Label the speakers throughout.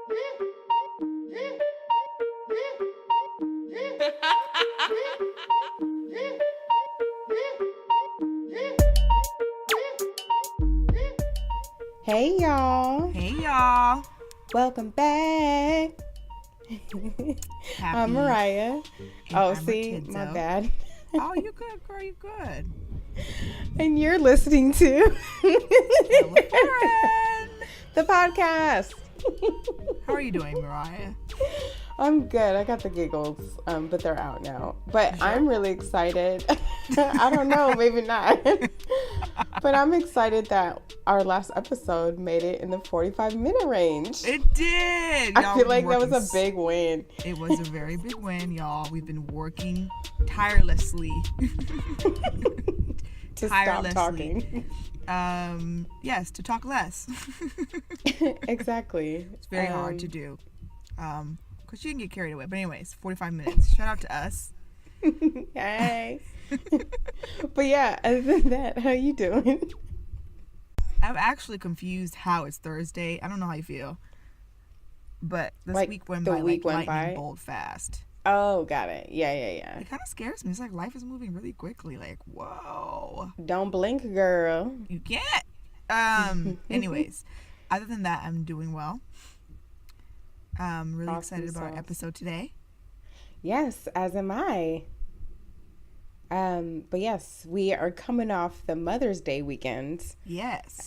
Speaker 1: Hey y'all.
Speaker 2: Hey y'all.
Speaker 1: Welcome back. I'm Mariah. Oh, see, my bad.
Speaker 2: Oh, you good, girl. You good.
Speaker 1: And you're listening to the podcast.
Speaker 2: How are you doing, Mariah?
Speaker 1: I'm good. I got the giggles, but they're out now. But
Speaker 2: Sure.
Speaker 1: I'm really excited. I don't know, maybe not. But I'm excited that our last episode made it in the 45-minute range.
Speaker 2: It did.
Speaker 1: I feel like that was a big win.
Speaker 2: It was a very big win, y'all. We've been working tirelessly.
Speaker 1: Stop talking.
Speaker 2: Yes, to talk less.
Speaker 1: Exactly.
Speaker 2: It's very hard to do. Because you can get carried away. But anyways, 45 minutes. Shout out to us.
Speaker 1: Hey. But yeah, other than that, how you doing?
Speaker 2: I'm actually confused how it's Thursday. I don't know how you feel. But this week went by like lightning bolt fast.
Speaker 1: Oh, got it. Yeah.
Speaker 2: It kind of scares me. It's like life is moving really quickly. Like, whoa.
Speaker 1: Don't blink, girl.
Speaker 2: You can't. Anyways, other than that, I'm doing well. Really excited about our episode today. Yes,
Speaker 1: as am I. But yes, we are coming off the Mother's Day weekend.
Speaker 2: Yes.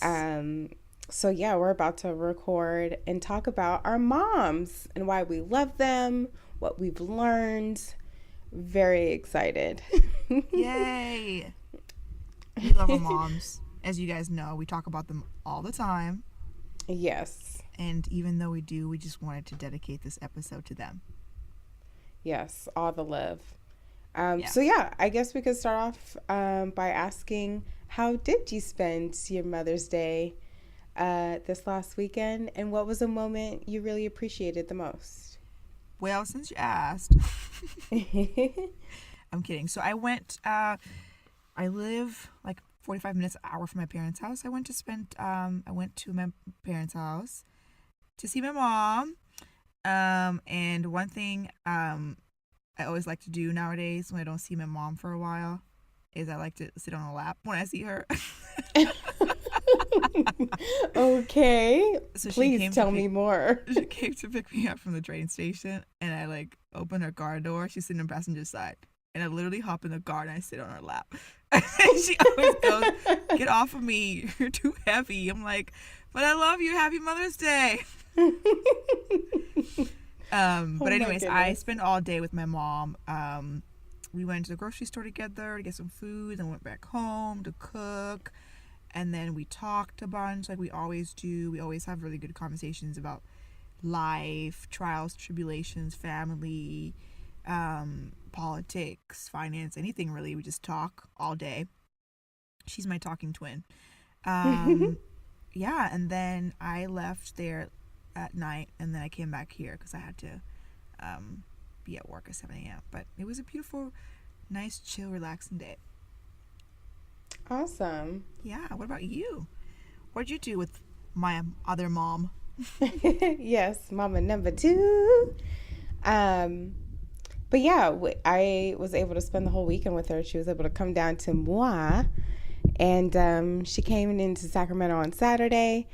Speaker 1: So yeah, we're about to record and talk about our moms and why we love them, what we've learned. Very excited.
Speaker 2: Yay. We love our moms. As you guys know, we talk about them all the time.
Speaker 1: Yes.
Speaker 2: And even though we do, we just wanted to dedicate this episode to them.
Speaker 1: Yes, all the love. So yeah, I guess we could start off by asking, how did you spend your Mother's Day this last weekend? And what was a moment you really appreciated the most?
Speaker 2: Well, since you asked, I'm kidding. So I went, I live like 45 minutes, an hour from my parents' house. I went to my parents' house to see my mom. And one thing I always like to do nowadays when I don't see my mom for a while is I like to sit on her lap when I see her.
Speaker 1: Okay. So please tell me more.
Speaker 2: She came to pick me up from the train station, and I like open her car door. She's sitting on the passenger side, and I literally hop in the car and I sit on her lap. And she always goes, "Get off of me, you're too heavy." I'm like, "But I love you, happy Mother's Day." But anyways, I spent all day with my mom. We went to the grocery store together to get some food, and went back home to cook, and then we talked a bunch like we always do. We always have really good conversations about life, trials, tribulations, family, politics, finance, anything really. We just talk all day. She's my talking twin. Yeah, and then I left there at night, and then I came back here because I had to be at work at 7 a.m. But it was a beautiful, nice, chill, relaxing day.
Speaker 1: Awesome.
Speaker 2: Yeah, what about you? What did you do with my other mom?
Speaker 1: Yes, mama number 2. But yeah, I was able to spend the whole weekend with her. She was able to come down to moi, and she came into Sacramento on Saturday.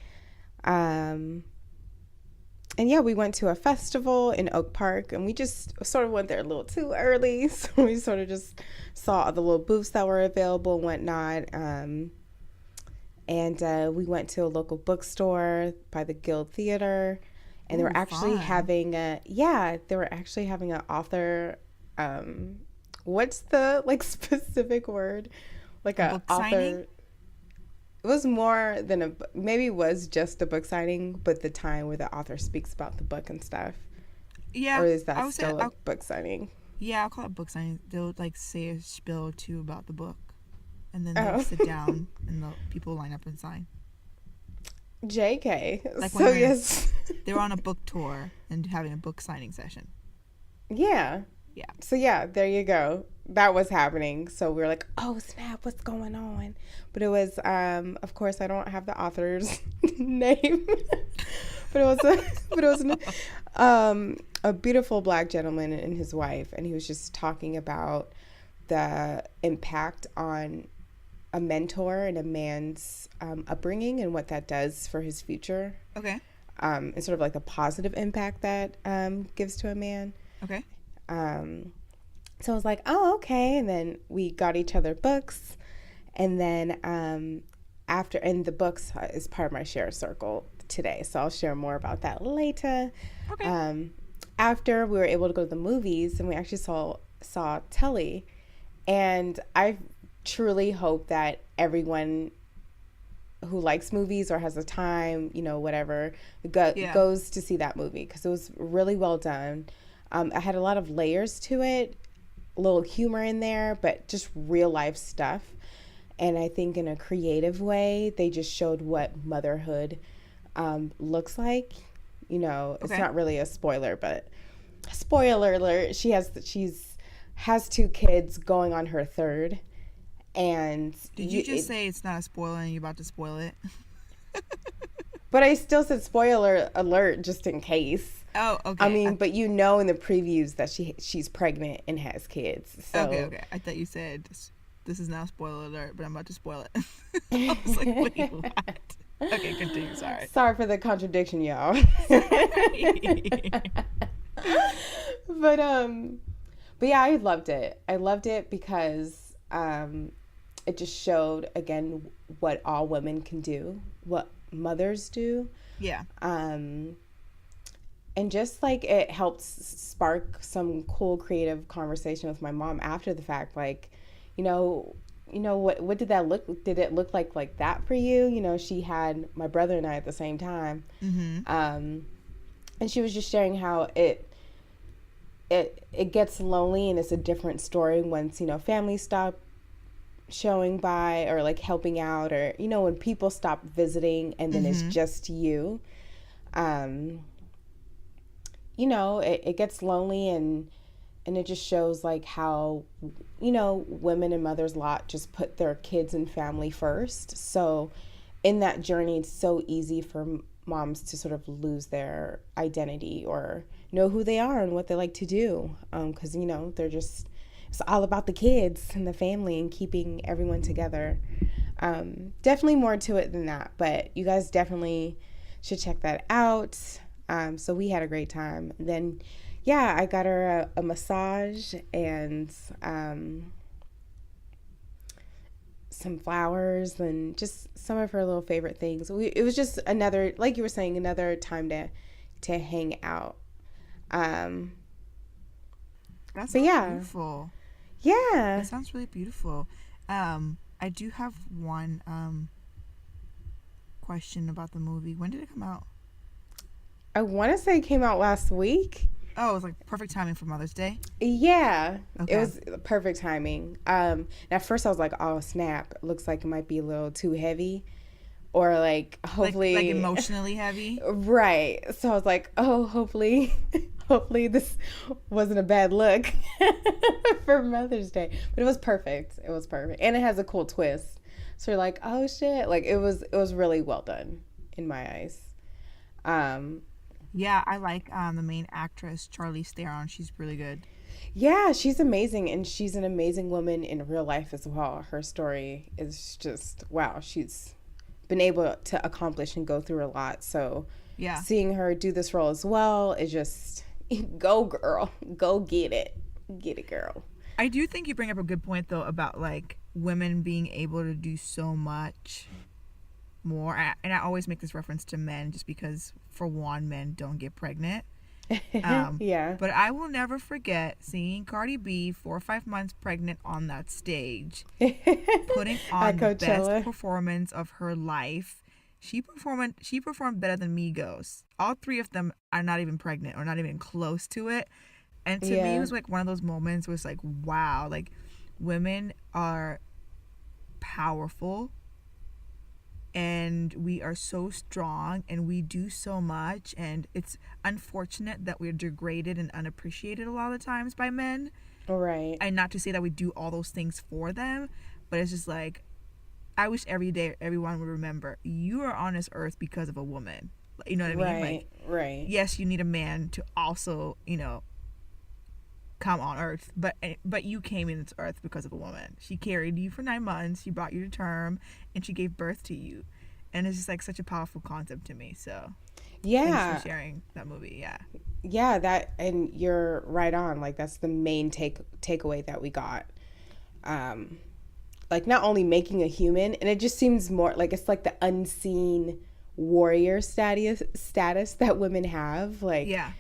Speaker 1: And yeah, we went to a festival in Oak Park, and we just sort of went there a little too early. So we sort of just saw all the little booths that were available and whatnot. And we went to a local bookstore by the Guild Theater, and they were actually having an author. What's the specific word? Like a author. Signing? It was more than maybe it was just a book signing, but the time where the author speaks about the book and stuff.
Speaker 2: Yeah.
Speaker 1: Or is that still a book signing?
Speaker 2: Yeah, I'll call it book signing. They'll say a spiel or two about the book, and then they'll sit down and the people line up and sign.
Speaker 1: JK. Like so yes.
Speaker 2: They were on a book tour and having a book signing session.
Speaker 1: Yeah.
Speaker 2: Yeah.
Speaker 1: So yeah, there you go. That was happening. So we were like, oh snap, what's going on? But it was, of course, I don't have the author's name, but it was a beautiful black gentleman and his wife, and he was just talking about the impact on a mentor and a man's upbringing and what that does for his future.
Speaker 2: Okay.
Speaker 1: And sort of like the positive impact that gives to a man.
Speaker 2: Okay.
Speaker 1: So I was like, oh, okay. And then we got each other books. And then and the books is part of my share circle today. So I'll share more about that later.
Speaker 2: Okay.
Speaker 1: After we were able to go to the movies, and we actually saw Tully. And I truly hope that everyone who likes movies or has the time, whatever, goes to see that movie, because it was really well done. I had a lot of layers to it, a little humor in there, but just real life stuff. And I think in a creative way, they just showed what motherhood looks like. It's not really a spoiler, but spoiler alert, she has 2 kids going on her 3rd. And
Speaker 2: did you just say it's not a spoiler and you're about to spoil it?
Speaker 1: But I still said spoiler alert just in case.
Speaker 2: Oh, okay.
Speaker 1: I mean, but in the previews that she's pregnant and has kids. So.
Speaker 2: Okay. I thought you said this is now spoiler alert, but I'm about to spoil it. I was like, wait, what? Okay, continue. Sorry
Speaker 1: for the contradiction, y'all. But yeah, I loved it. I loved it because it just showed, again, what all women can do, what mothers do.
Speaker 2: Yeah.
Speaker 1: And just like it helped spark some cool creative conversation with my mom after the fact. Like, what did that look? Did it look like that for you? She had my brother and I at the same time.
Speaker 2: Mm-hmm.
Speaker 1: And she was just sharing how it gets lonely, and it's a different story once families stop showing by or like helping out, or when people stop visiting and then it's just you. It gets lonely, and it just shows like how women and mothers lot just put their kids and family first. So in that journey, it's so easy for moms to sort of lose their identity or know who they are and what they like to do, because they're just, it's all about the kids and the family and keeping everyone together. Definitely more to it than that, but you guys definitely should check that out. So we had a great time. And then I got her a massage and some flowers and just some of her little favorite things. It was just another, like you were saying, another time to hang out.
Speaker 2: That sounds beautiful.
Speaker 1: Yeah.
Speaker 2: That sounds really beautiful. I do have one question about the movie. When did it come out?
Speaker 1: I want to say it came out last week.
Speaker 2: Oh, it was like perfect timing for Mother's Day?
Speaker 1: Yeah.
Speaker 2: Okay.
Speaker 1: It was perfect timing. And at first I was like, oh, snap. It looks like it might be a little too heavy. Or like, hopefully...
Speaker 2: Like emotionally heavy?
Speaker 1: Right. So I was like, oh, hopefully this wasn't a bad look for Mother's Day. But it was perfect. It was perfect. And it has a cool twist. So you're like, oh, shit. Like, it was really well done in my eyes.
Speaker 2: Yeah, I like the main actress, Charlize Theron. She's really good.
Speaker 1: Yeah, she's amazing, and she's an amazing woman in real life as well. Her story is just, wow, she's been able to accomplish and go through a lot. So
Speaker 2: yeah,
Speaker 1: seeing her do this role as well is just, go girl, go get it. Get it, girl.
Speaker 2: I do think you bring up a good point, though, about like women being able to do so much more. And I always make this reference to men just because, for one, men don't get pregnant.
Speaker 1: Yeah.
Speaker 2: But I will never forget seeing Cardi B 4 or 5 months pregnant on that stage, putting on the best performance of her life. She performed better than Migos. All 3 of them are not even pregnant or not even close to it. And to me, it was like one of those moments where it's like, wow, like women are powerful. And we are so strong and we do so much, and it's unfortunate that we're degraded and unappreciated a lot of the times by men.
Speaker 1: Right.
Speaker 2: And not to say that we do all those things for them, but it's just like, I wish every day everyone would remember, you are on this earth because of a woman. You know what I mean?
Speaker 1: Right, right.
Speaker 2: Yes, you need a man to also, come on Earth, but you came into Earth because of a woman. She carried you for 9 months. She brought you to term, and she gave birth to you. And it's just like such a powerful concept to me. So, thanks for sharing that movie. Yeah.
Speaker 1: Yeah, that, and you're right on. Like, that's the main takeaway that we got. Like, not only making a human, and it just seems more like it's like the unseen warrior status that women have. Like,
Speaker 2: yeah.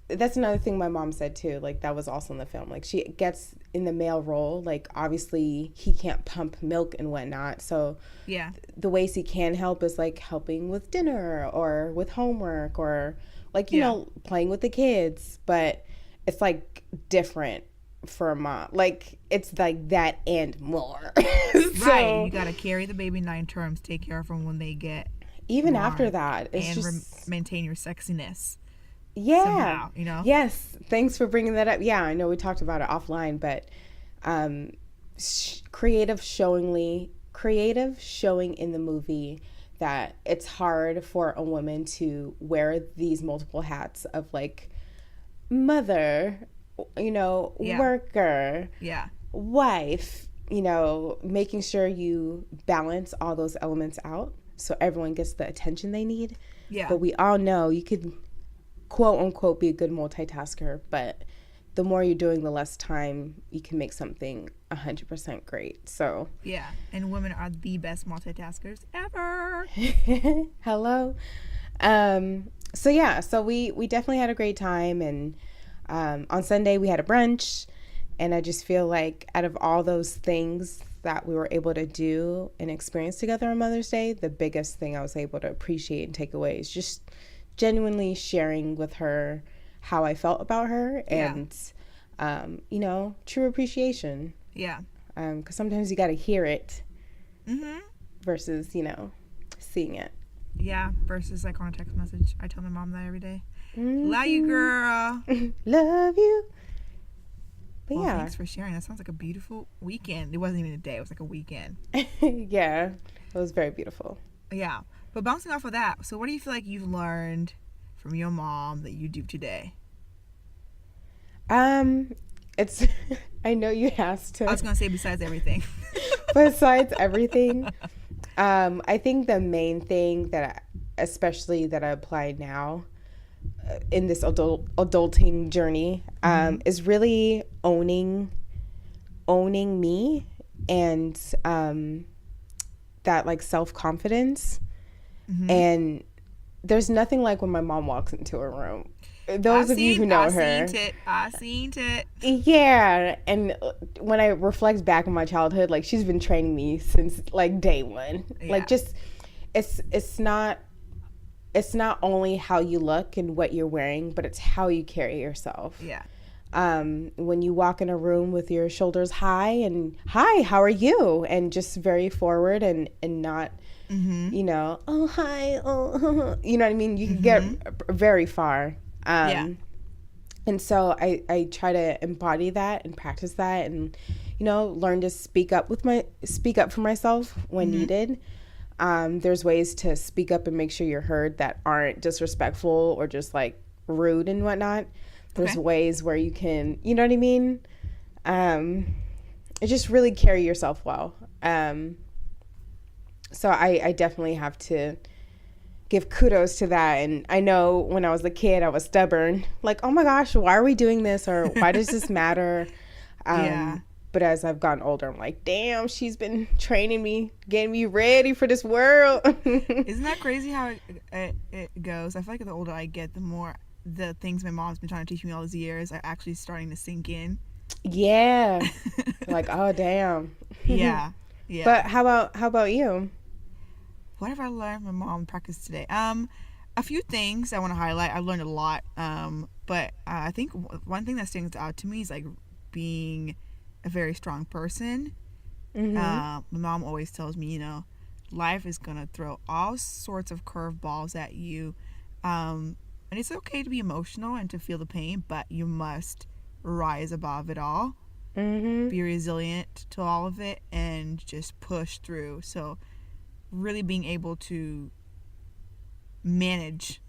Speaker 1: That's another thing my mom said too. Like, that was also in the film. Like, she gets in the male role. Like, obviously he can't pump milk and whatnot. So
Speaker 2: yeah,
Speaker 1: the ways he can help is like helping with dinner or with homework or like, you know, playing with the kids. But it's like different for a mom. Like, it's like that and more. So,
Speaker 2: right. You got to carry the baby 9 terms, take care of them when they get
Speaker 1: even
Speaker 2: born,
Speaker 1: after that, it's
Speaker 2: and
Speaker 1: just
Speaker 2: maintain your sexiness.
Speaker 1: Yeah.
Speaker 2: Somehow,
Speaker 1: Yes. Thanks for bringing that up. Yeah, I know we talked about it offline, but creative showing in the movie that it's hard for a woman to wear these multiple hats of like mother, worker, wife, making sure you balance all those elements out so everyone gets the attention they need.
Speaker 2: Yeah.
Speaker 1: But we all know you could quote unquote be a good multitasker, but the more you're doing, the less time you can make something 100% great. So
Speaker 2: yeah, and women are the best multitaskers ever.
Speaker 1: Hello. So we definitely had a great time, and on Sunday we had a brunch, and I just feel like out of all those things that we were able to do and experience together on Mother's Day, the biggest thing I was able to appreciate and take away is just genuinely sharing with her how I felt about her and, true appreciation.
Speaker 2: Yeah.
Speaker 1: Because sometimes you got to hear it versus, seeing it.
Speaker 2: Yeah, versus like on a text message. I tell my mom that every day. Love you, girl.
Speaker 1: Love you. But
Speaker 2: well, thanks for sharing. That sounds like a beautiful weekend. It wasn't even a day. It was like a weekend.
Speaker 1: Yeah, it was very beautiful.
Speaker 2: Yeah. But bouncing off of that, so what do you feel like you've learned from your mom that you do today?
Speaker 1: It's I know you asked to.
Speaker 2: I was gonna say besides everything.
Speaker 1: Besides everything, I think the main thing that I apply now in this adulting journey is really owning me and that like self-confidence. And there's nothing like when my mom walks into a room. Those of you who know her.
Speaker 2: I seen it.
Speaker 1: Yeah. And when I reflect back on my childhood, like she's been training me since like day one. Yeah. Like just, it's not only how you look and what you're wearing, but it's how you carry yourself.
Speaker 2: Yeah.
Speaker 1: When you walk in a room with your shoulders high and hi, how are you? And just very forward and not, oh, hi, oh, you know what I mean? You can get very far. And so I try to embody that and practice that and, learn to speak up for myself when needed. There's ways to speak up and make sure you're heard that aren't disrespectful or just like rude and whatnot. There's ways where you can, you know what I mean? Just really carry yourself well. So I definitely have to give kudos to that. And I know when I was a kid, I was stubborn. Like, oh my gosh, why are we doing this? Or why does this matter? But as I've gotten older, I'm like, damn, she's been training me, getting me ready for this world.
Speaker 2: Isn't that crazy how it goes? I feel like the older I get, the more the things my mom's been trying to teach me all these years are actually starting to sink in.
Speaker 1: Yeah. Like, oh, damn.
Speaker 2: Yeah.
Speaker 1: But how about you?
Speaker 2: What have I learned from my mom practice today? A few things I want to highlight. I learned a lot. But I think one thing that stands out to me is like being a very strong person. My mom always tells me, life is gonna throw all sorts of curveballs at you, and it's okay to be emotional and to feel the pain, but you must rise above it all. Be resilient to all of it and just push through. So really being able to manage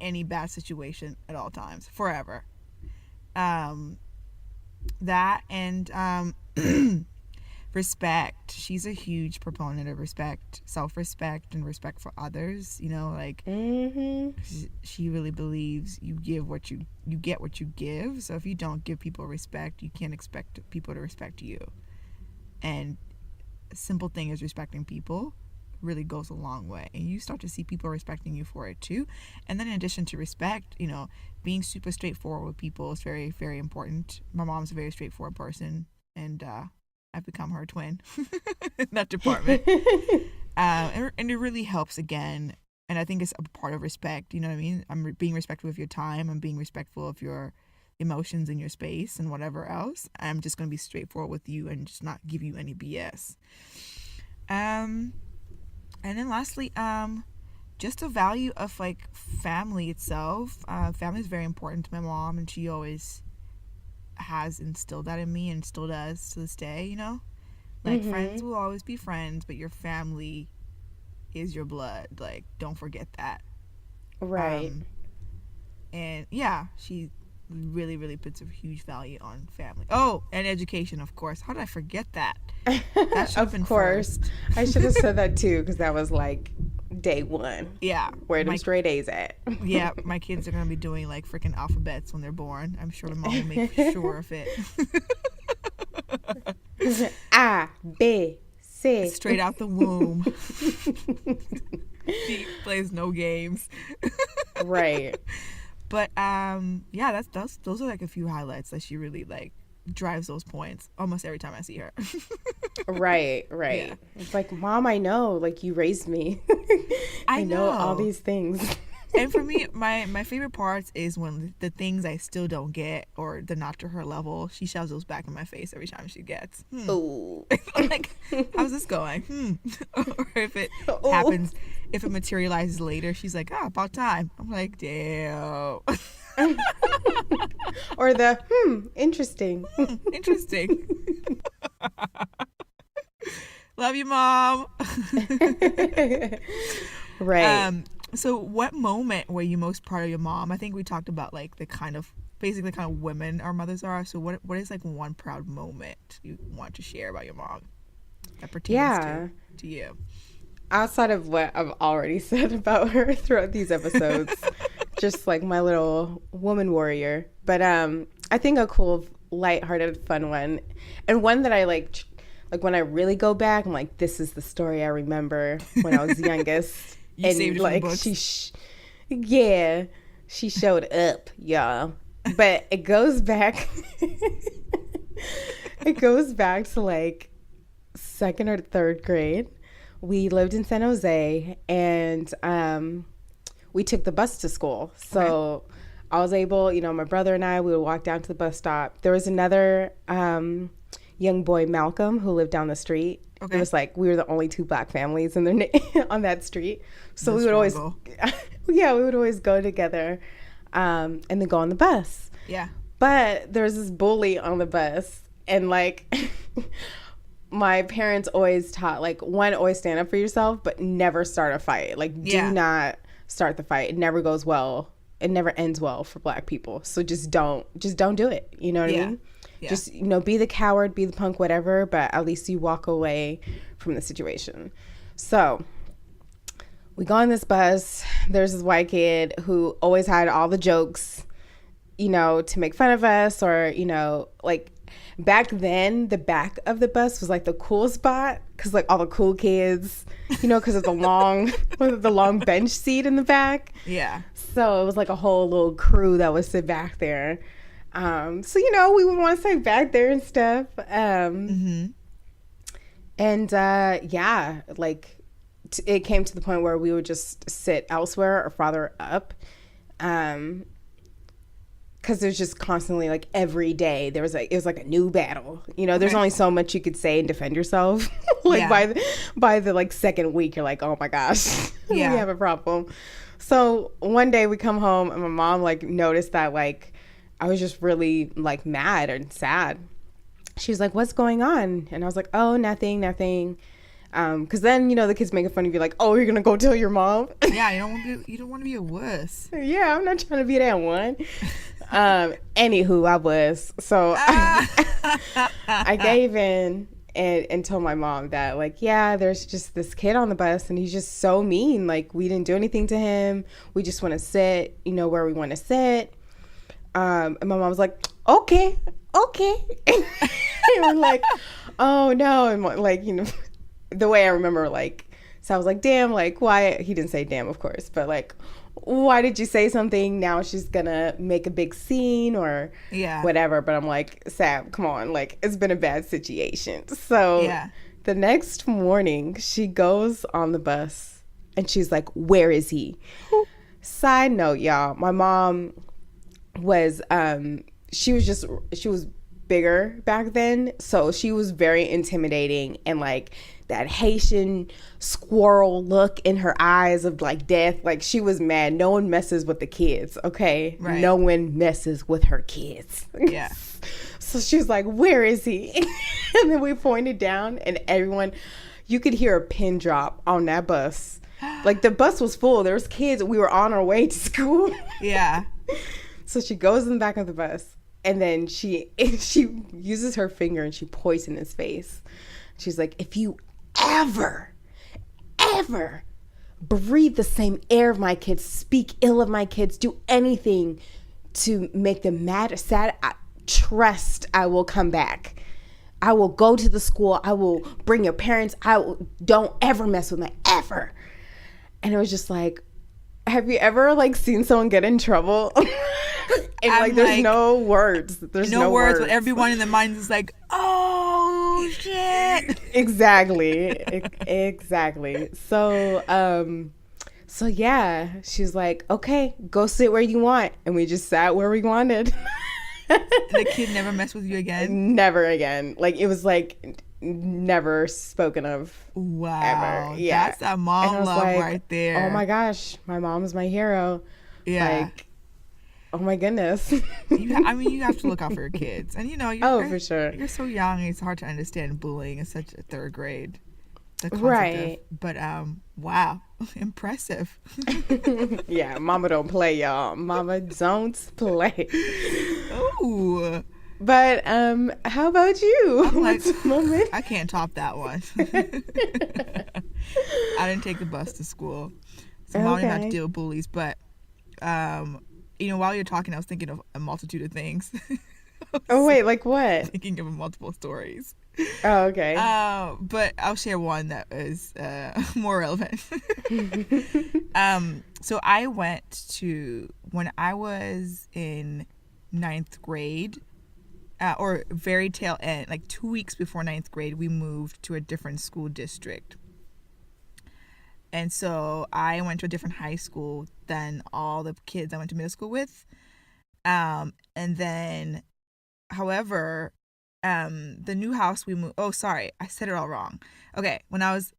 Speaker 2: any bad situation at all times forever. That and respect. She's a huge proponent of respect, self-respect, and respect for others. You know, like she really believes you give what you get what you give. So if you don't give people respect, you can't expect people to respect you. And a simple thing is respecting people really goes a long way, and you start to see people respecting you for it too. And then in addition to respect, you know, being super straightforward with people is very, very important. My mom's a very straightforward person, and I've become her twin in that department. And it really helps again, and I think it's a part of respect. You know what I mean? I'm being respectful of your time. I'm being respectful of your emotions and your space and whatever else. I'm just going to be straightforward with you and just not give you any BS. And then lastly, just the value of like family itself. Family is very important to my mom, and she always has instilled that in me and still does to this day, you know? Like friends will always be friends, but your family is your blood. Like, don't forget that.
Speaker 1: Right.
Speaker 2: And yeah, she really, really puts a huge value on family. Oh, and education, of course. How did I forget that? That should have been
Speaker 1: course.
Speaker 2: first.
Speaker 1: I should have said that too, because that was like day one.
Speaker 2: Yeah.
Speaker 1: Where the straight A's at.
Speaker 2: Yeah, my kids are going to be doing like freaking alphabets when they're born. I'm sure the mom will make sure of it.
Speaker 1: A, B, C.
Speaker 2: Straight out the womb. She plays no games.
Speaker 1: Right.
Speaker 2: But yeah, those are like a few highlights that she really like drives those points almost every time I see her.
Speaker 1: Right. Yeah. It's like, Mom, I know, like, you raised me. I know all these things.
Speaker 2: And for me, my favorite parts is when the things I still don't get or they're not to her level, she shoves those back in my face every time she gets.
Speaker 1: Ooh.
Speaker 2: Like, how's this going? Or if it happens, if it materializes later, she's like, about time. I'm like, damn.
Speaker 1: Or the interesting.
Speaker 2: Interesting. Love you, Mom.
Speaker 1: Right.
Speaker 2: So what moment were you most proud of your mom? I think we talked about like basically the kind of women our mothers are. So what is like one proud moment you want to share about your mom that pertains to you?
Speaker 1: Outside of what I've already said about her throughout these episodes, just like my little woman warrior. But I think a cool, lighthearted, fun one, and one that I like when I really go back, I'm like, this is the story I remember when I was youngest.
Speaker 2: You
Speaker 1: and
Speaker 2: saved it
Speaker 1: like
Speaker 2: from books.
Speaker 1: she showed up, y'all. But it goes back. It goes back to like 2nd or 3rd grade. We lived in San Jose, and we took the bus to school. So I was able, my brother and I, we would walk down to the bus stop. There was another young boy, Malcolm, who lived down the street. Okay. It was like we were the only 2 Black families in on that street. So we would always, we would always go together and then go on the bus.
Speaker 2: Yeah.
Speaker 1: But there was this bully on the bus, and like my parents always taught, like, one, always stand up for yourself, but never start a fight. Like, do not start the fight. It never goes well. It never ends well for Black people. So just don't do it. You know what I mean? Yeah. Just, be the coward, be the punk, whatever, but at least you walk away from the situation. So we go on this bus. There's this white kid who always had all the jokes, to make fun of us, or, like, back then, the back of the bus was like the cool spot, because like all the cool kids, because of the long bench seat in the back. Yeah. So it was like a whole little crew that would sit back there. So we would want to sit back there and stuff. And like it came to the point where we would just sit elsewhere or farther up. Because there's just constantly, like, every day it was like a new battle. There's only so much you could say and defend yourself. Like by the like 2nd week, you're like, oh my gosh, we have a problem. So one day we come home and my mom like noticed that like I was just really like mad and sad. She was like, what's going on? And I was like, oh, nothing. Because then, the kids making fun of you like, oh, you're going to go tell your mom?
Speaker 2: Yeah, you don't want to be a wuss.
Speaker 1: Yeah, I'm not trying to be that one. Anywho, I was. So I gave in and told my mom that, like, yeah, there's just this kid on the bus and he's just so mean. Like, we didn't do anything to him. We just want to sit, where we want to sit. And my mom was like, okay. And we're like, oh, no. And, like, the way I remember, like, so I was like, damn, like, why? He didn't say damn, of course, but, like, why did you say something? Now she's gonna make a big scene or whatever. But I'm like, Sam, come on, like, it's been a bad situation. So the next morning she goes on the bus and she's like, where is he? Side note, y'all, my mom was she was bigger back then, so she was very intimidating, and like that Haitian squirrel look in her eyes of like death. Like, she was mad. No one messes with the kids, okay? Right. No one messes with her kids.
Speaker 2: Yeah.
Speaker 1: So she was like, where is he? And then we pointed down, and everyone, you could hear a pin drop on that bus. Like, the bus was full. There was kids. We were on our way to school.
Speaker 2: Yeah.
Speaker 1: So she goes in the back of the bus, and then she uses her finger and she points in his face. She's like, if you ever breathe the same air of my kids, speak ill of my kids, do anything to make them mad or sad, trust I will come back. I will go to the school. I will bring your parents. Don't ever mess with me, ever. And it was just like, have you ever like seen someone get in trouble? And like, there's no words. There's no words,
Speaker 2: but everyone in the mind is like, oh shit.
Speaker 1: Exactly. So yeah, she's like, okay, go sit where you want. And we just sat where we wanted.
Speaker 2: The kid never messed with you again?
Speaker 1: Never again. Like, it was like never spoken of.
Speaker 2: Wow.
Speaker 1: Ever. Yeah.
Speaker 2: That's that mom love like, right there.
Speaker 1: Oh my gosh, my mom's my hero.
Speaker 2: Yeah.
Speaker 1: Like, oh my goodness.
Speaker 2: You have to look out for your kids. And
Speaker 1: for sure.
Speaker 2: You're so young, it's hard to understand bullying in such a third grade.
Speaker 1: Right.
Speaker 2: But wow. Impressive.
Speaker 1: Yeah, mama don't play, y'all. Mama don't play.
Speaker 2: Ooh.
Speaker 1: But how about you?
Speaker 2: I'm like, I can't top that one. I didn't take the bus to school, so mom didn't have to deal with bullies. But while you're talking, I was thinking of a multitude of things.
Speaker 1: Oh wait, like what?
Speaker 2: Thinking of multiple stories.
Speaker 1: Oh, okay.
Speaker 2: But I'll share one that is more relevant. So I went to, when I was in 9th grade, or very tail end, like 2 weeks before 9th grade, we moved to a different school district. And so I went to a different high school than all the kids I went to middle school with. And then, however, the new house we moved, oh, sorry, I said it all wrong. Okay, when I was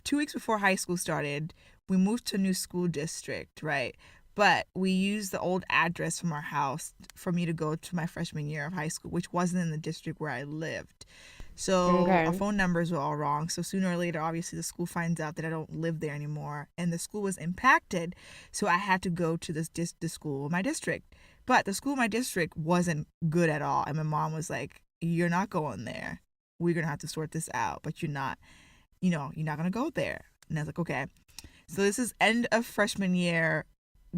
Speaker 2: 2 weeks before high school started, we moved to a new school district, right? But we used the old address from our house for me to go to my freshman year of high school, which wasn't in the district where I lived. So our phone numbers were all wrong. So sooner or later, obviously, the school finds out that I don't live there anymore. And the school was impacted. So I had to go to the school in my district. But the school in my district wasn't good at all. And my mom was like, you're not going there. We're going to have to sort this out. But you're not going to go there. And I was like, okay. So this is end of freshman year,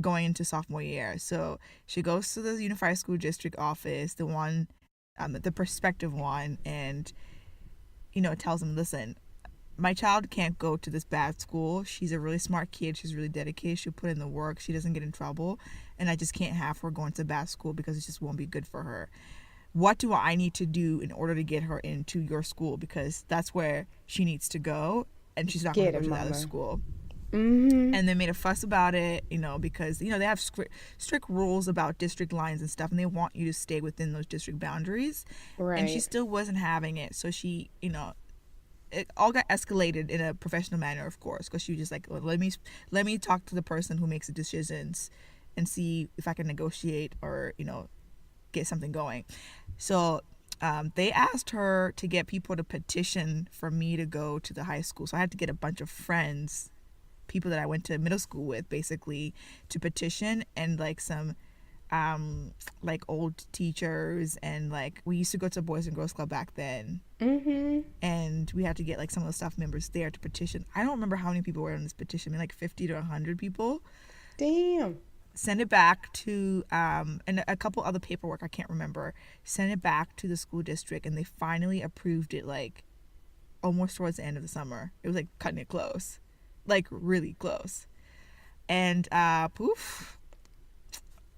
Speaker 2: going into sophomore year. So she goes to the Unified School District office, the one, the prospective one, and, tells them, listen, my child can't go to this bad school. She's a really smart kid. She's really dedicated. She'll put in the work. She doesn't get in trouble. And I just can't have her going to bad school because it just won't be good for her. What do I need to do in order to get her into your school? Because that's where she needs to go, and she's not going to go to the other school. Mm-hmm. And they made a fuss about it, because, they have strict rules about district lines and stuff, and they want you to stay within those district boundaries. Right. And she still wasn't having it. So she, it all got escalated in a professional manner, of course, because she was just like, well, let me talk to the person who makes the decisions and see if I can negotiate or, get something going. So they asked her to get people to petition for me to go to the high school. So I had to get a bunch of friends, people that I went to middle school with, basically, to petition, and like some like old teachers, and like we used to go to Boys and Girls Club back then, and we had to get like some of the staff members there to petition. I don't remember how many people were on this petition, I mean, like 50 to 100 people.
Speaker 1: Damn.
Speaker 2: Send it back to and a couple other paperwork I can't remember. Send it back to the school district, and they finally approved it like almost towards the end of the summer. It was like cutting it close, like really close. And poof,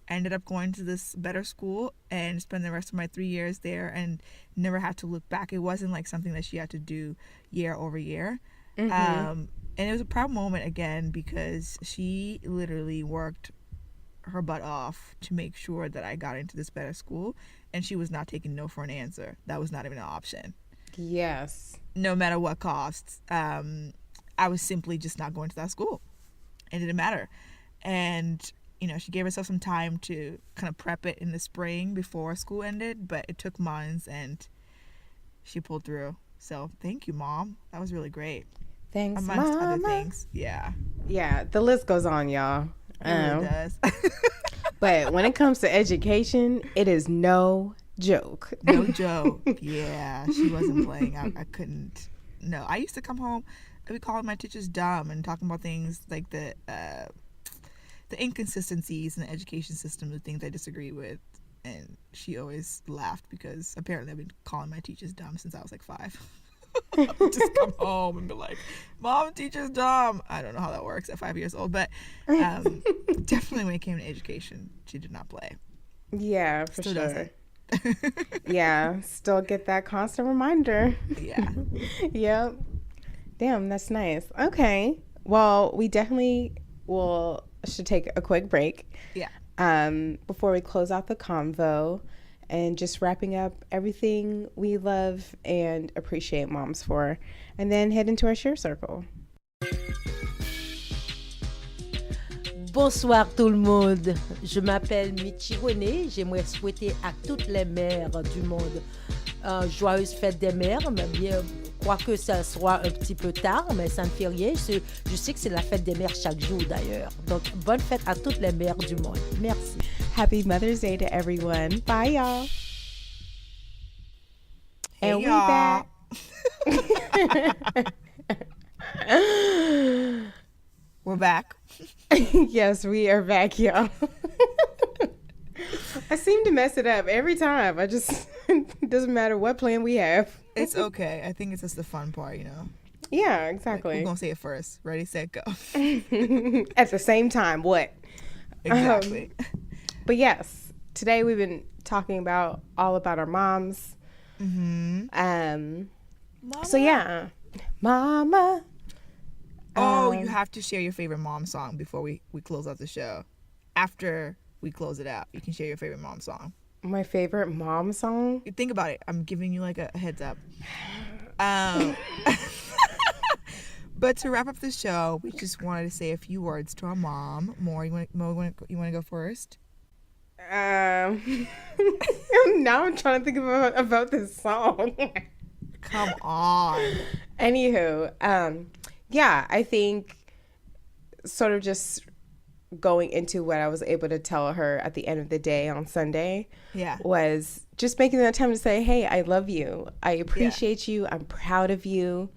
Speaker 2: I ended up going to this better school and spend the rest of my 3 years there, and never had to look back. It wasn't like something that she had to do year over year. And it was a proud moment again, because she literally worked her butt off to make sure that I got into this better school, and she was not taking no for an answer. That was not even an option.
Speaker 1: Yes.
Speaker 2: No matter what costs. I was simply just not going to that school. It didn't matter. And you know, she gave herself some time to kind of prep it in the spring before school ended, but it took months, and she pulled through. So thank you, Mom. That was really great.
Speaker 1: Thanks,
Speaker 2: amongst
Speaker 1: Mama.
Speaker 2: other things. Yeah.
Speaker 1: Yeah, the list goes on, y'all.
Speaker 2: It really does.
Speaker 1: But when it comes to education, it is no joke.
Speaker 2: No joke. Yeah, she wasn't playing. I couldn't. No, I used to come home and be calling my teachers dumb and talking about things like the inconsistencies in the education system, the things I disagree with. And she always laughed, because apparently I've been calling my teachers dumb since I was like 5. Just come home and be like, Mom, teacher's dumb. I don't know how that works at 5 years old, but definitely when it came to education, she did not play.
Speaker 1: Yeah, for
Speaker 2: Still
Speaker 1: sure.
Speaker 2: doesn't.
Speaker 1: Yeah, still get that constant reminder.
Speaker 2: Yeah.
Speaker 1: Yep. Damn, that's nice. Okay. Well, we definitely should take a quick break.
Speaker 2: Yeah.
Speaker 1: Before we close out the convo, and just wrapping up everything we love and appreciate moms for, and then head into our share circle.
Speaker 3: Bonsoir tout le monde, je m'appelle Mitchy Rene, j'aimerais souhaiter à toutes les mères du monde joyeuse fête des mères, mais bien, quoique ça soit un petit peu tard, mais ça ne fait rien, je sais que c'est la fête des mères chaque jour d'ailleurs, donc bonne fête à toutes les mères du monde, merci.
Speaker 1: Happy Mother's Day to everyone. Bye, y'all.
Speaker 2: Hey,
Speaker 1: and
Speaker 2: y'all. We're back.
Speaker 1: Yes, we are back, y'all. I seem to mess it up every time. It doesn't matter what plan we have.
Speaker 2: It's okay. I think it's just the fun part, you know.
Speaker 1: Yeah, exactly.
Speaker 2: We're going to say it first. Ready, set, go.
Speaker 1: At the same time, what?
Speaker 2: Exactly.
Speaker 1: But yes, today we've been talking all about our moms.
Speaker 2: Mama.
Speaker 1: So yeah, Mama.
Speaker 2: Oh, you have to share your favorite mom song before we close out the show. After we close it out, you can share your favorite mom song.
Speaker 1: My favorite mom song?
Speaker 2: You think about it. I'm giving you like a heads up. But to wrap up the show, we just wanted to say a few words to our mom. You want to go first?
Speaker 1: Now I'm trying to think about this song.
Speaker 2: Come on.
Speaker 1: Anywho, yeah, I think sort of just going into what I was able to tell her at the end of the day on Sunday was just making that time to say, hey, I love you. I appreciate you. I'm proud of you.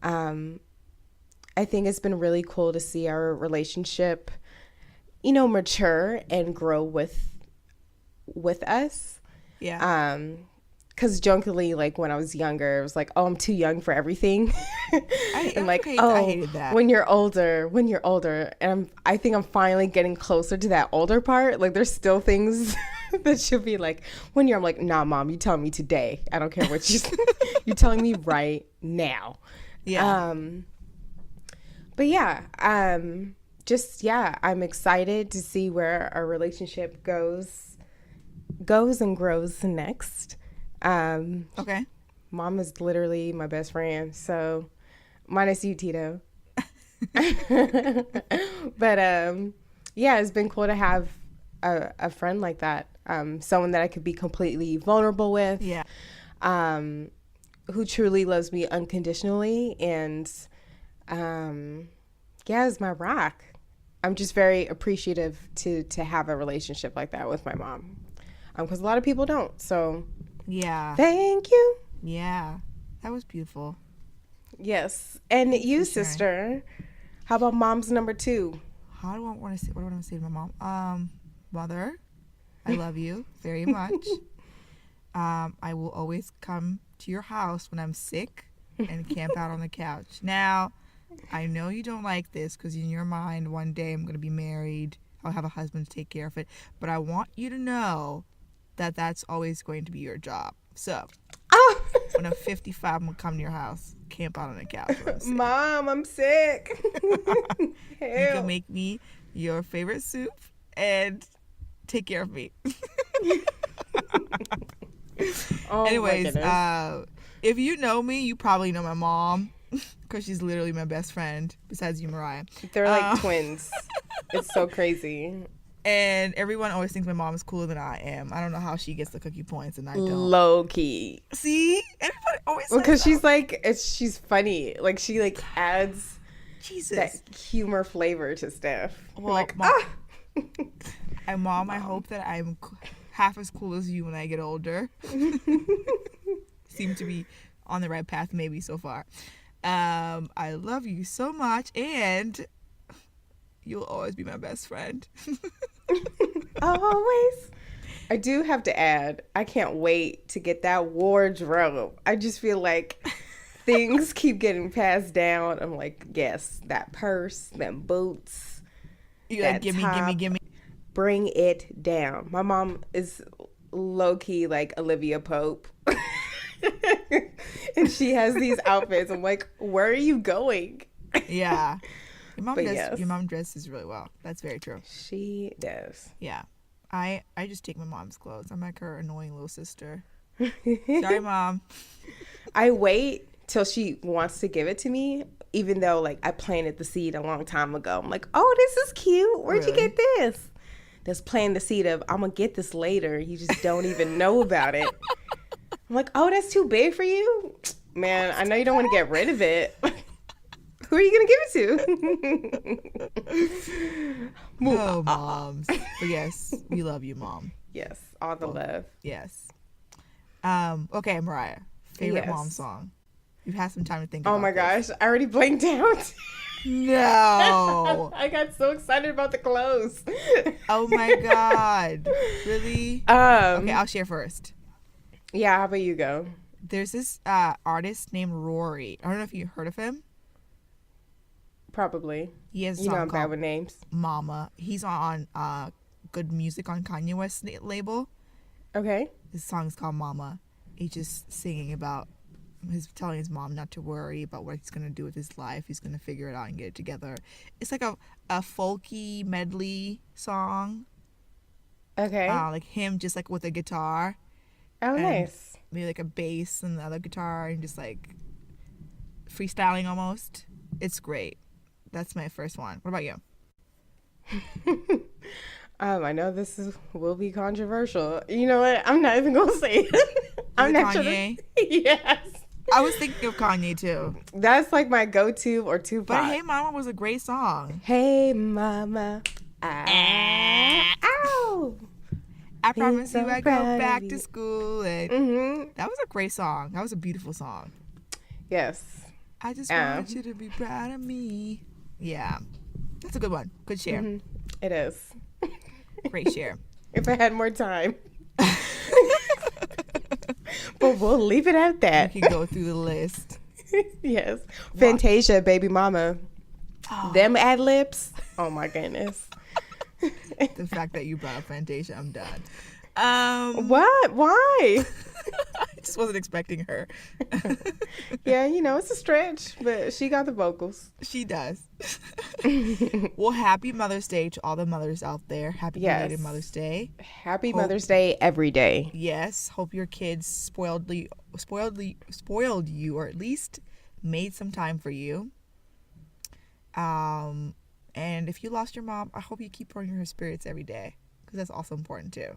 Speaker 1: I think it's been really cool to see our relationship, mature and grow with us.
Speaker 2: Yeah.
Speaker 1: Because jokingly, like when I was younger, it was like, oh, I'm too young for everything. I hated that. When you're older, and I think I'm finally getting closer to that older part. Like there's still things that should be like, I'm like, nah, Mom, you tell me today. I don't care what you're telling me right now.
Speaker 2: Yeah.
Speaker 1: But yeah, I'm excited to see where our relationship goes and grows next.
Speaker 2: Okay.
Speaker 1: Mom is literally my best friend, so minus you, Tito. But yeah, it's been cool to have a friend like that, someone that I could be completely vulnerable with, who truly loves me unconditionally, and is my rock. I'm just very appreciative to have a relationship like that with my mom, because a lot of people don't. So thank you.
Speaker 2: Yeah, that was beautiful.
Speaker 1: Yes. And you, sister, how about mom's number 2?
Speaker 2: What do I want to say to my mom? Mother, I love you very much. I will always come to your house when I'm sick and camp out on the couch. Now, I know you don't like this because in your mind, one day I'm going to be married. I'll have a husband to take care of it. But I want you to know that that's always going to be your job. So, when I'm 55, I'm going to come to your house, camp out on the couch when I'm sick.
Speaker 1: Mom, I'm sick.
Speaker 2: You can make me your favorite soup and take care of me. Anyways, if you know me, you probably know my mom because she's literally my best friend besides you, Mariah.
Speaker 1: They're like twins. It's so crazy.
Speaker 2: And everyone always thinks my mom is cooler than I am. I don't know how she gets the cookie points and I don't.
Speaker 1: Low key.
Speaker 2: See? Everybody always says
Speaker 1: because she's like, she's funny. Like, she like adds that humor flavor to stuff.
Speaker 2: Well,
Speaker 1: like,
Speaker 2: Mom, Mom, I hope that I'm half as cool as you when I get older. Seem to be on the right path maybe so far. I love you so much, and you'll always be my best friend.
Speaker 1: Always. I do have to add, I can't wait to get that wardrobe. I just feel like things keep getting passed down. I'm like, yes, that purse, them boots.
Speaker 2: You like, give me.
Speaker 1: Bring it down. My mom is low-key like Olivia Pope. And she has these outfits. I'm like, where are you going?
Speaker 2: Yeah. Your mom dresses really well. That's very true.
Speaker 1: She does.
Speaker 2: Yeah. I just take my mom's clothes. I'm like her annoying little sister. Sorry, Mom.
Speaker 1: I wait till she wants to give it to me, even though like I planted the seed a long time ago. I'm like, oh, this is cute. Where'd you get this? That's planting the seed of, I'm going to get this later. You just don't even know about it. I'm like, oh, that's too big for you? Man, I know you don't want to get rid of it. Who are you going to give it to?
Speaker 2: Oh, moms. But yes, we love you, Mom.
Speaker 1: Yes, all the love.
Speaker 2: Yes. Okay, Mariah. Favorite mom song? You've had some time to think about
Speaker 1: Oh my gosh, I already blanked out.
Speaker 2: No.
Speaker 1: I got so excited about the clothes.
Speaker 2: Oh my God. Really? Okay, I'll share first.
Speaker 1: Yeah, how about you go?
Speaker 2: There's this artist named Rory. I don't know if you heard of him.
Speaker 1: Probably.
Speaker 2: He has a
Speaker 1: song
Speaker 2: song
Speaker 1: I'm bad with names.
Speaker 2: Mama. He's on Good Music on Kanye West's label.
Speaker 1: Okay.
Speaker 2: His song is called Mama. He's just singing about telling his mom not to worry about what he's going to do with his life. He's going to figure it out and get it together. It's like a folky medley song.
Speaker 1: Okay.
Speaker 2: Like him just like with a guitar.
Speaker 1: Oh, nice.
Speaker 2: Maybe like a bass and the other guitar and just like freestyling almost. It's great. That's my first one. What about you?
Speaker 1: I know this will be controversial. You know what? I'm not even going to say it. I'm not
Speaker 2: Kanye?
Speaker 1: Yes.
Speaker 2: I was thinking of Kanye too.
Speaker 1: That's like my go-to or Tupac.
Speaker 2: But Hey Mama was a great song.
Speaker 1: Hey Mama. Ow.
Speaker 2: I promise you I go back to school. And that was a great song. That was a beautiful song.
Speaker 1: Yes.
Speaker 2: I just want you to be proud of me. Yeah. That's a good one. Good share.
Speaker 1: It is.
Speaker 2: Great share.
Speaker 1: If I had more time. But we'll leave it at that.
Speaker 2: We can go through the list.
Speaker 1: Yes. Fantasia, Baby Mama. Oh. Them ad-libs. Oh my goodness.
Speaker 2: The fact that you brought up Fantasia, I'm done.
Speaker 1: What? Why?
Speaker 2: I just wasn't expecting her.
Speaker 1: Yeah, it's a stretch, but she got the vocals.
Speaker 2: She does. Well, happy Mother's Day to all the mothers out there. Happy belated Mother's Day.
Speaker 1: Happy Mother's Day every day.
Speaker 2: Yes. Hope your kids spoiled you, or at least made some time for you. And if you lost your mom, I hope you keep her in your spirits every day, because that's also important too.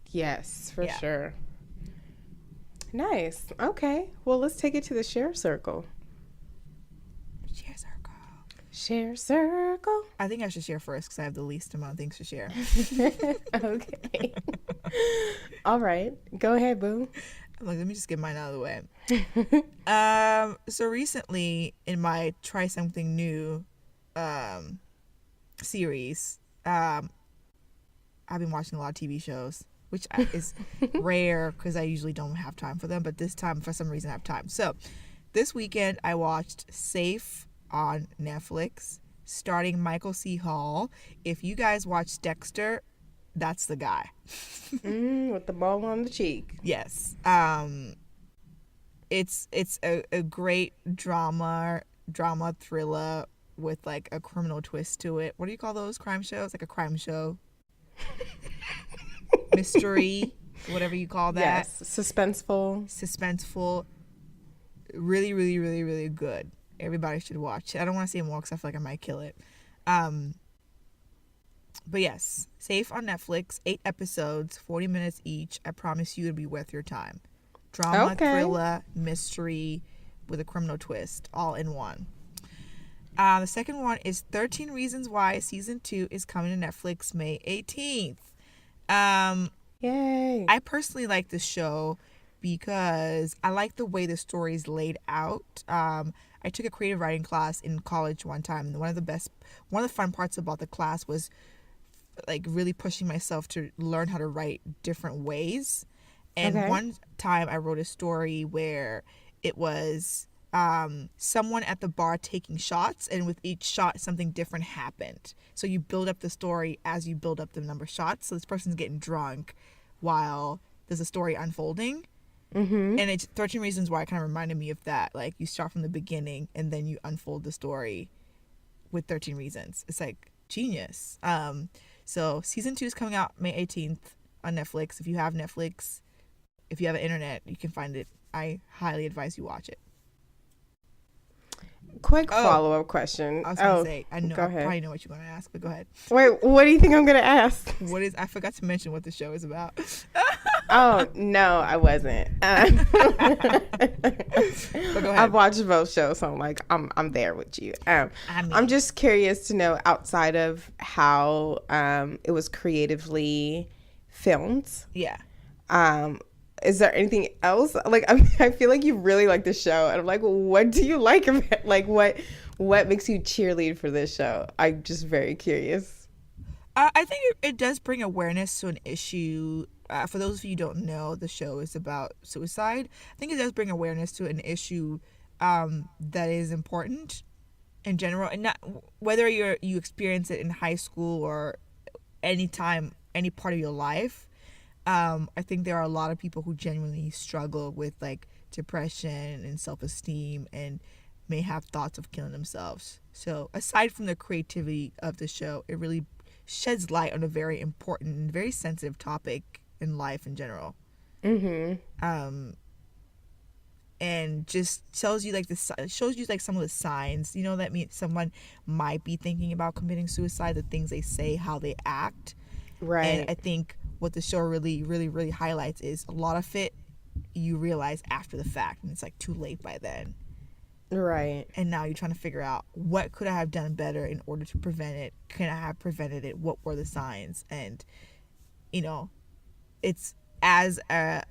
Speaker 1: Yes, for sure. Nice. Okay. Well, let's take it to the share circle.
Speaker 2: Share circle.
Speaker 1: Share circle.
Speaker 2: I think I should share first because I have the least amount of things to share.
Speaker 1: Okay. All right. Go ahead, boo.
Speaker 2: I'm like, let me just get mine out of the way. So recently in my Try Something New series, I've been watching a lot of TV shows, which is rare because I usually don't have time for them, but this time for some reason I have time. So this weekend I watched Safe on Netflix, starring Michael C. Hall. If you guys watch Dexter, that's the guy.
Speaker 1: With the ball on the cheek.
Speaker 2: Yes. It's a great drama thriller with like a criminal twist to it. What do you call those crime shows? Like a crime show. Mystery, whatever you call that.
Speaker 1: Yes. Suspenseful.
Speaker 2: Really, really, really, really good. Everybody should watch it. I don't want to say more because I feel like I might kill it. But yes, Safe on Netflix, 8 episodes, 40 minutes each. I promise you it'll be worth your time. Drama, thriller, mystery with a criminal twist, all in one. The second one is 13 Reasons Why Season 2 is coming to Netflix May 18th.
Speaker 1: Yay.
Speaker 2: I personally like this show because I like the way the story is laid out. I took a creative writing class in college one time, and one of the fun parts about the class was like really pushing myself to learn how to write different ways. And one time I wrote a story where it was someone at the bar taking shots, and with each shot something different happened. So you build up the story as you build up the number of shots. So this person's getting drunk while there's a story unfolding. And it's 13 Reasons Why kind of reminded me of that. Like you start from the beginning and then you unfold the story with 13 reasons. It's like genius. So season 2 is coming out May 18th on Netflix. If you have Netflix, if you have an internet, you can find it. I highly advise you watch it.
Speaker 1: Quick follow-up question.
Speaker 2: I was going to say, I
Speaker 1: go ahead.
Speaker 2: probably know what you're going to ask, but go ahead.
Speaker 1: Wait, what do you think I'm going to ask?
Speaker 2: I forgot to mention what the show is about.
Speaker 1: Oh, no, I wasn't.
Speaker 2: But go ahead.
Speaker 1: I've watched both shows, so I'm like, I'm there with you. I'm just curious to know, outside of how it was creatively filmed.
Speaker 2: Yeah.
Speaker 1: Is there anything else? Like, I feel like you really like the show, and I'm like, what do you like about it? Like, what makes you cheerlead for this show? I'm just very curious.
Speaker 2: I think it does bring awareness to an issue. For those of you who don't know, the show is about suicide. I think it does bring awareness to an issue that is important in general, and not whether you experience it in high school or any time, any part of your life. I think there are a lot of people who genuinely struggle with like depression and self-esteem and may have thoughts of killing themselves. So aside from the creativity of the show, it really sheds light on a very important and very sensitive topic in life in general. And just shows you like some of the signs, that means someone might be thinking about committing suicide, the things they say, how they act.
Speaker 1: Right.
Speaker 2: And I think what the show really, really, really highlights is a lot of it you realize after the fact, and it's like too late by then.
Speaker 1: Right.
Speaker 2: And now you're trying to figure out, what could I have done better in order to prevent it? Can I have prevented it? What were the signs? And it's as a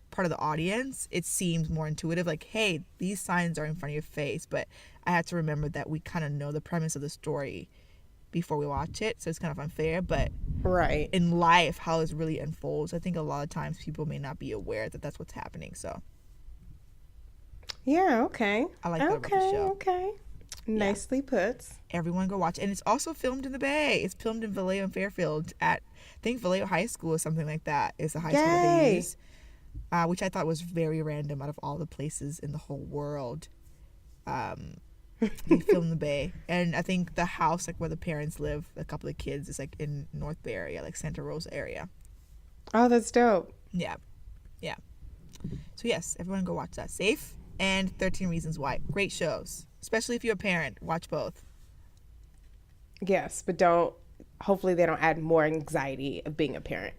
Speaker 2: part of the audience, it seems more intuitive, like, hey, these signs are in front of your face, but I had to remember that we kind of know the premise of the story before we watch it, so it's kind of unfair. But
Speaker 1: right, in
Speaker 2: life, how it really unfolds, I think a lot of times people may not be aware that that's what's happening. So
Speaker 1: yeah, okay,
Speaker 2: I like that about the show.
Speaker 1: Okay, nicely put.
Speaker 2: Everyone go watch it. And it's also filmed in the Bay. It's filmed in Vallejo and Fairfield at, I think, Vallejo High School or something like that is the high school that they use, which I thought was very random out of all the places in the whole world. They filmed the Bay. And I think the house, like where the parents live, a couple of kids, is like in North Bay area, like Santa Rosa area.
Speaker 1: Oh, that's dope.
Speaker 2: Yeah. So yes, everyone go watch that. Safe and 13 Reasons Why. Great shows. Especially if you're a parent. Watch both.
Speaker 1: Yes, but don't hopefully they don't add more anxiety of being a parent.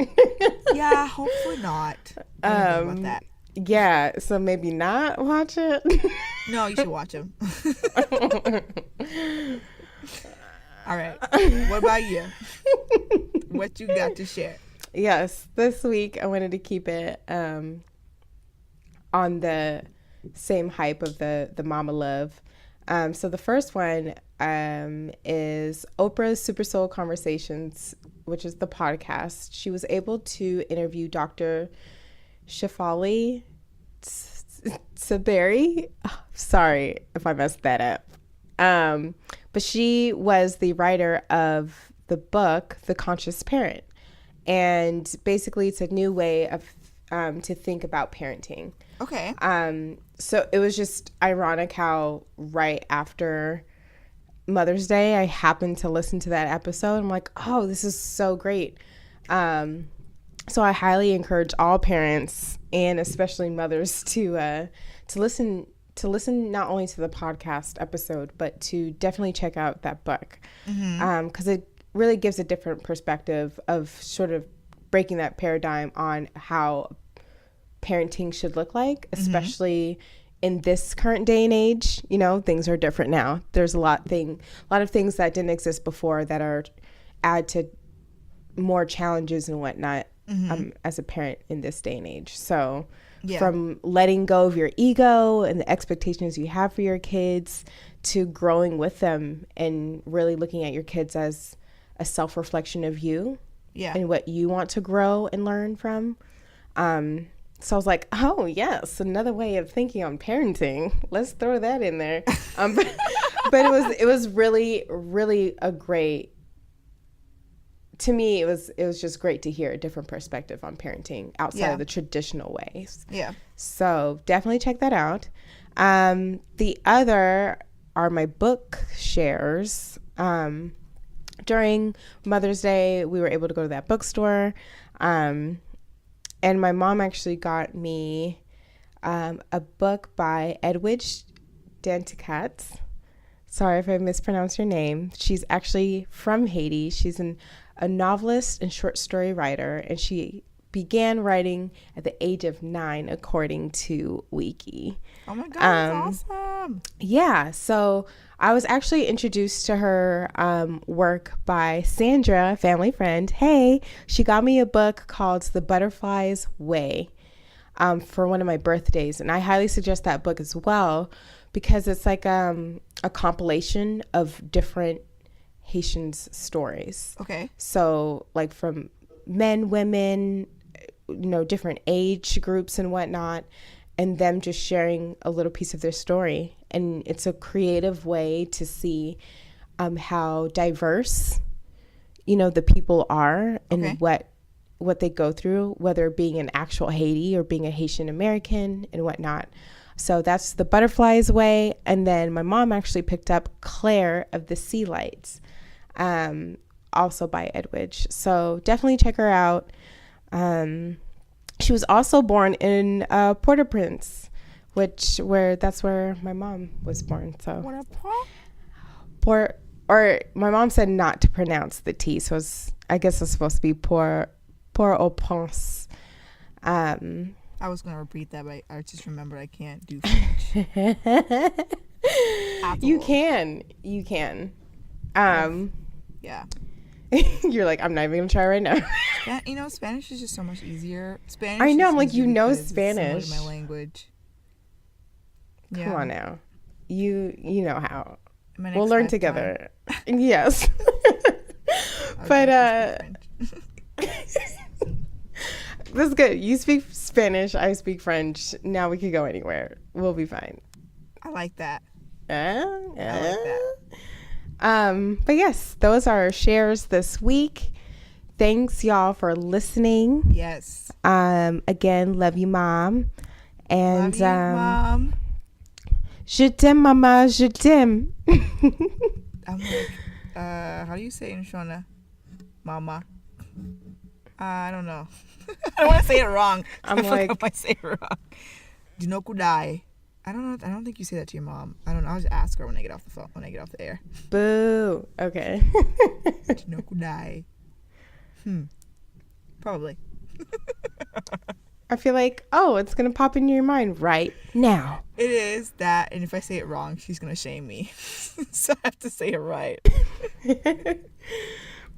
Speaker 2: Yeah, hopefully not. I don't know about that.
Speaker 1: Yeah, so maybe not watch it.
Speaker 2: No, you should watch them. All right. What about you? What you got to share?
Speaker 1: Yes, this week I wanted to keep it on the same hype of the mama love. So the first one is Oprah's SuperSoul Conversations, which is the podcast. She was able to interview Dr. Shefali Tsabary. Oh, sorry if I messed that up. But she was the writer of the book, The Conscious Parent. And basically it's a new way of to think about parenting.
Speaker 2: Okay.
Speaker 1: So it was just ironic how right after Mother's Day, I happened to listen to that episode. I'm like, oh, this is so great. So I highly encourage all parents and especially mothers to listen not only to the podcast episode, but to definitely check out that book. Because it really gives a different perspective of sort of breaking that paradigm on how parenting should look like, especially in this current day and age. You know, things are different now. There's a lot of things that didn't exist before that are add to more challenges and whatnot as a parent in this day and age. So from letting go of your ego and the expectations you have for your kids to growing with them and really looking at your kids as a self-reflection of you and what you want to grow and learn from. So I was like, oh, yes, another way of thinking on parenting. Let's throw that in there. But it was really, really a great, to me, it was just great to hear a different perspective on parenting outside of the traditional ways. Yeah. So definitely check that out. The other are my book shares. During Mother's Day, we were able to go to that bookstore. And my mom actually got me a book by Edwidge, Danticat. Sorry if I mispronounced your name. She's actually from Haiti. She's a novelist and short story writer, and she began writing at the age of 9, according to Wiki.
Speaker 2: Oh my God, that's awesome.
Speaker 1: Yeah, so I was actually introduced to her work by Sandra, a family friend. Hey, she got me a book called The Butterfly's Way for one of my birthdays. And I highly suggest that book as well because it's like a compilation of different Haitians' stories.
Speaker 2: Okay.
Speaker 1: So like from men, women, different age groups and whatnot, and them just sharing a little piece of their story. And it's a creative way to see how diverse, the people are and what they go through, whether being in actual Haiti or being a Haitian American and whatnot. So that's The Butterfly's Way. And then my mom actually picked up Claire of the Sea Lights, also by Edwidge. So definitely check her out. She was also born in Port-au-Prince, that's where my mom was born. So my mom said not to pronounce the T, so I guess it's supposed to be Port-au-Prince.
Speaker 2: I was gonna repeat that, but I just remembered I can't do French.
Speaker 1: You can.
Speaker 2: Yeah.
Speaker 1: You're like, I'm not even gonna try right now.
Speaker 2: Spanish is just so much easier. Spanish.
Speaker 1: I know. I'm like,
Speaker 2: Spanish.
Speaker 1: Spanish.
Speaker 2: My language.
Speaker 1: Come on now. You know how. We'll learn together. Yes. But that's good. You speak Spanish. I speak French. Now we could go anywhere. We'll be fine.
Speaker 2: I like that.
Speaker 1: I like that. But yes, those are our shares this week. Thanks y'all for listening.
Speaker 2: Yes.
Speaker 1: Again, love you, Mom. And
Speaker 2: love you, Mom.
Speaker 1: Je t'aime, Mama, je t'aime.
Speaker 2: I'm like, how do you say it in Shona? Mama. I don't know. I don't want to say it wrong.
Speaker 1: I'm like,
Speaker 2: if I say it wrong. Dinokudai. I don't know. I don't think you say that to your mom. I don't know. I'll just ask her when I get off the phone. When I get off the air.
Speaker 1: Boo. Okay.
Speaker 2: Chinokudai. Probably.
Speaker 1: I feel like, oh, it's going to pop into your mind right now.
Speaker 2: It is that, and if I say it wrong, she's going to shame me. So I have to say it right.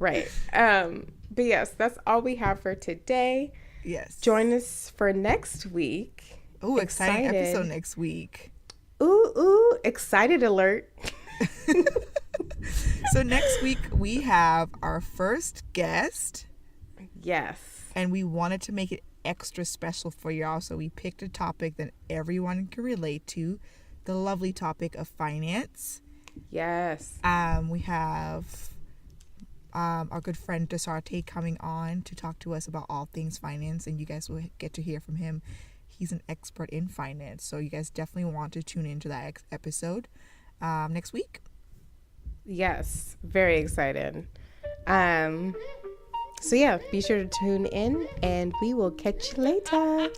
Speaker 1: Right. But yes, that's all we have for today.
Speaker 2: Yes.
Speaker 1: Join us for next week.
Speaker 2: Oh, exciting episode next week.
Speaker 1: Ooh, excited alert.
Speaker 2: So next week we have our first guest.
Speaker 1: Yes.
Speaker 2: And we wanted to make it extra special for y'all, so we picked a topic that everyone can relate to, the lovely topic of finance.
Speaker 1: Yes.
Speaker 2: We have our good friend Danticat coming on to talk to us about all things finance, and you guys will get to hear from him. He's an expert in finance, so you guys definitely want to tune into that episode next week.
Speaker 1: Yes, very excited. So yeah, be sure to tune in, and we will catch you later.